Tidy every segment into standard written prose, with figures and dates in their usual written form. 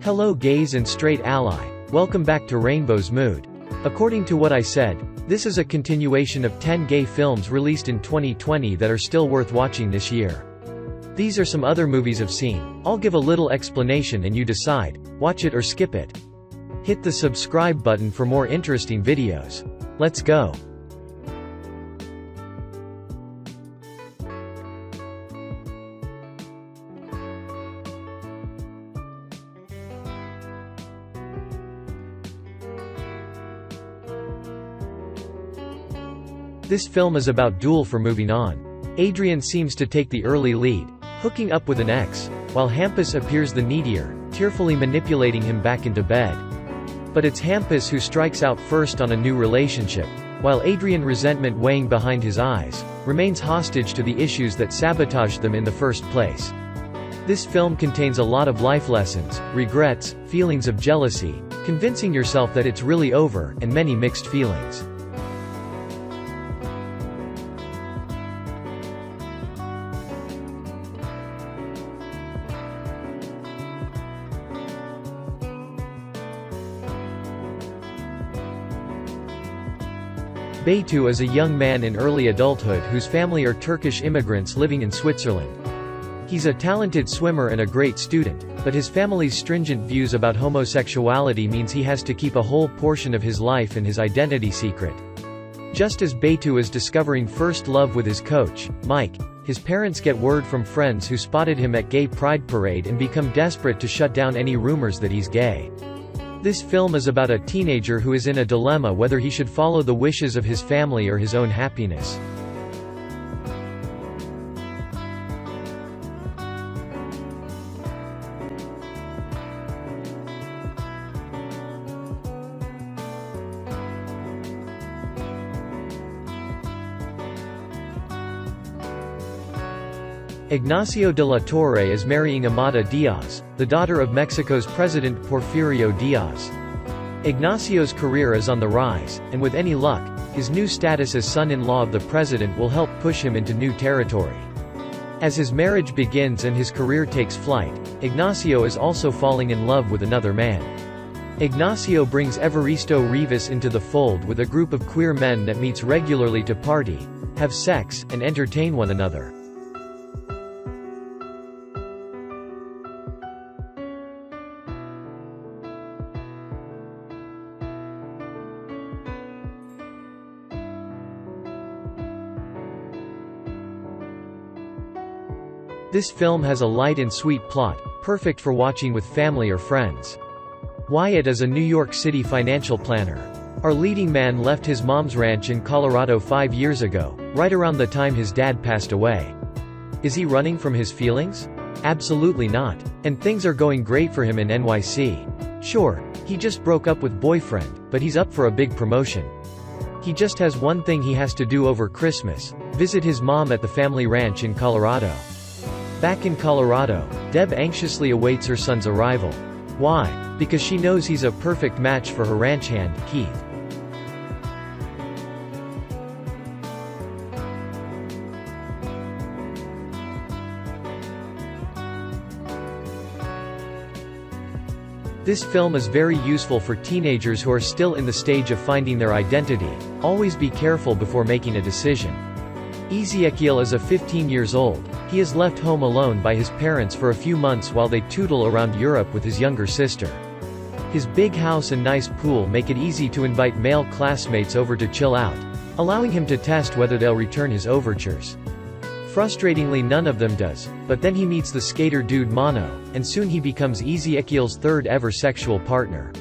Hello gays and straight ally. Welcome back to Rainbow's Mood. According to what I said, this is a continuation of 10 gay films released in 2020 that are still worth watching this year. These are some other movies I've seen. I'll give a little explanation and you decide, watch it or skip it. Hit the subscribe button for more interesting videos. Let's go. This film is about Duel for moving on. Adrian seems to take the early lead, hooking up with an ex, while Hampus appears the needier, tearfully manipulating him back into bed. But it's Hampus who strikes out first on a new relationship, while Adrian, resentment weighing behind his eyes, remains hostage to the issues that sabotaged them in the first place. This film contains a lot of life lessons, regrets, feelings of jealousy, convincing yourself that it's really over, and many mixed feelings. BEYTO is a young man in early adulthood whose family are Turkish immigrants living in Switzerland. He's a talented swimmer and a great student, but his family's stringent views about homosexuality means he has to keep a whole portion of his life and his identity secret. Just as BEYTO is discovering first love with his coach, Mike, his parents get word from friends who spotted him at gay pride parade and become desperate to shut down any rumors that he's gay. This film is about a teenager who is in a dilemma whether he should follow the wishes of his family or his own happiness. Ignacio de la Torre is marrying Amada Diaz, the daughter of Mexico's President Porfirio Diaz. Ignacio's career is on the rise, and with any luck, his new status as son-in-law of the president will help push him into new territory. As his marriage begins and his career takes flight, Ignacio is also falling in love with another man. Ignacio brings Evaristo Rivas into the fold with a group of queer men that meets regularly to party, have sex, and entertain one another. This film has a light and sweet plot, perfect for watching with family or friends. Wyatt is a New York City financial planner. Our leading man left his mom's ranch in Colorado 5 years ago, right around the time his dad passed away. Is he running from his feelings? Absolutely not. And things are going great for him in NYC. Sure, he just broke up with boyfriend, but he's up for a big promotion. He just has one thing he has to do over Christmas: visit his mom at the family ranch in Colorado. Back in Colorado, Deb anxiously awaits her son's arrival. Why? Because she knows he's a perfect match for her ranch hand, Keith. This film is very useful for teenagers who are still in the stage of finding their identity. Always be careful before making a decision. Ezekiel is 15 years old. He is left home alone by his parents for a few months while they tootle around Europe with his younger sister. His big house and nice pool make it easy to invite male classmates over to chill out, allowing him to test whether they'll return his overtures. Frustratingly, none of them does, but then he meets the skater dude Mono, and soon he becomes Ezekiel's third ever sexual partner.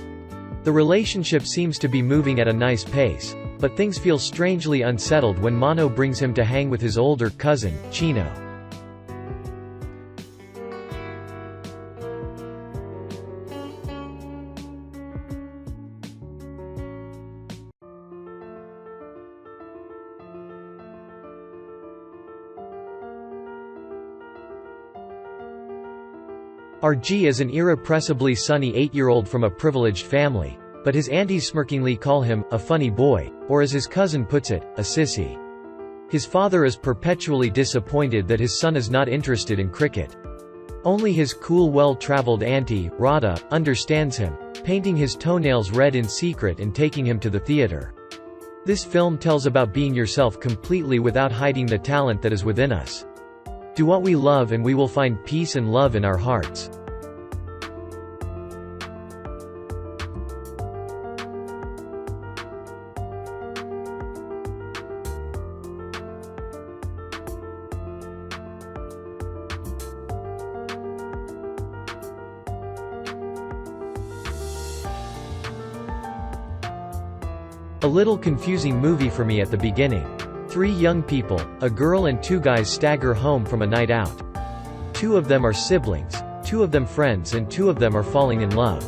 The relationship seems to be moving at a nice pace, but things feel strangely unsettled when Mono brings him to hang with his older cousin, Chino. RG is an irrepressibly sunny 8-year-old from a privileged family, but his aunties smirkingly call him a funny boy, or as his cousin puts it, a sissy. His father is perpetually disappointed that his son is not interested in cricket. Only his cool well-traveled auntie, Radha, understands him, painting his toenails red in secret and taking him to the theater. This film tells about being yourself completely without hiding the talent that is within us. Do what we love and we will find peace and love in our hearts. A little confusing movie for me at the beginning. 3 young people, a girl and 2 guys stagger home from a night out. 2 of them are siblings, 2 of them friends and 2 of them are falling in love.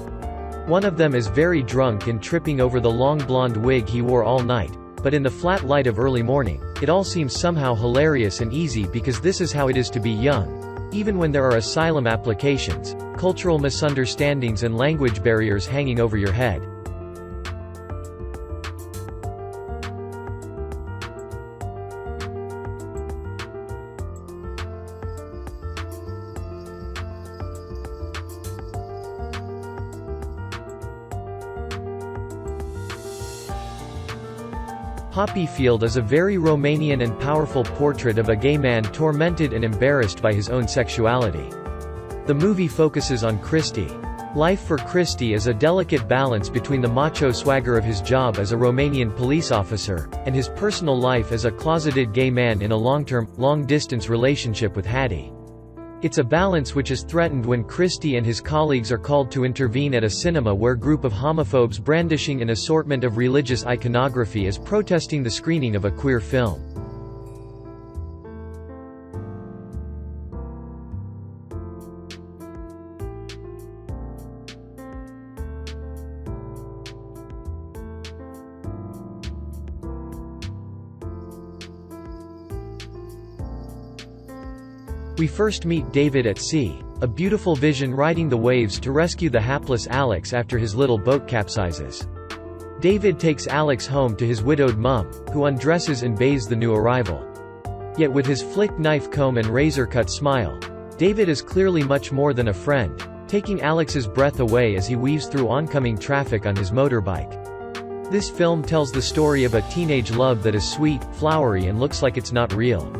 One of them is very drunk and tripping over the long blonde wig he wore all night, but in the flat light of early morning, it all seems somehow hilarious and easy because this is how it is to be young. Even when there are asylum applications, cultural misunderstandings and language barriers hanging over your head. Poppy Field is a very Romanian and powerful portrait of a gay man tormented and embarrassed by his own sexuality. The movie focuses on Cristi. Life for Cristi is a delicate balance between the macho swagger of his job as a Romanian police officer, and his personal life as a closeted gay man in a long-term, long-distance relationship with Hattie. It's a balance which is threatened when Cristi and his colleagues are called to intervene at a cinema where group of homophobes brandishing an assortment of religious iconography is protesting the screening of a queer film. We first meet David at sea, a beautiful vision riding the waves to rescue the hapless Alex after his little boat capsizes. David takes Alex home to his widowed mum, who undresses and bathes the new arrival. Yet with his flicked knife comb and razor-cut smile, David is clearly much more than a friend, taking Alex's breath away as he weaves through oncoming traffic on his motorbike. This film tells the story of a teenage love that is sweet, flowery and looks like it's not real.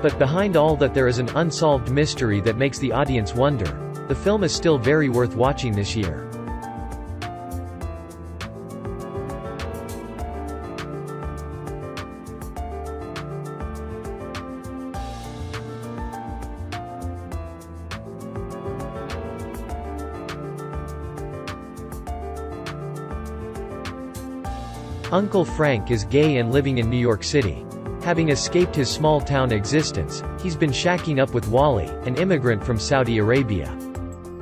But behind all that there is an unsolved mystery that makes the audience wonder. The film is still very worth watching this year. Uncle Frank is gay and living in New York City. Having escaped his small-town existence, he's been shacking up with Wally, an immigrant from Saudi Arabia.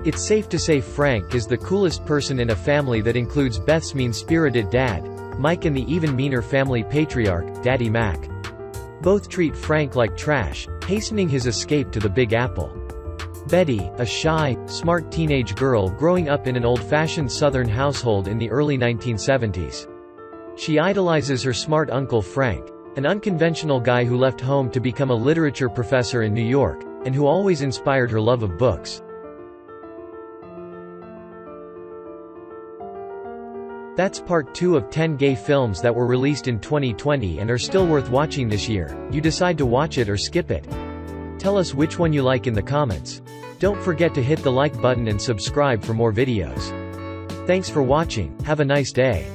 It's safe to say Frank is the coolest person in a family that includes Beth's mean-spirited dad, Mike, and the even meaner family patriarch, Daddy Mac. Both treat Frank like trash, hastening his escape to the Big Apple. Betty, a shy, smart teenage girl growing up in an old-fashioned Southern household in the early 1970s. She idolizes her smart Uncle Frank, an unconventional guy who left home to become a literature professor in New York, and who always inspired her love of books. That's part 2 of 10 gay films that were released in 2020 and are still worth watching this year. You decide to watch it or skip it. Tell us which one you like in the comments. Don't forget to hit the like button and subscribe for more videos. Thanks for watching, have a nice day.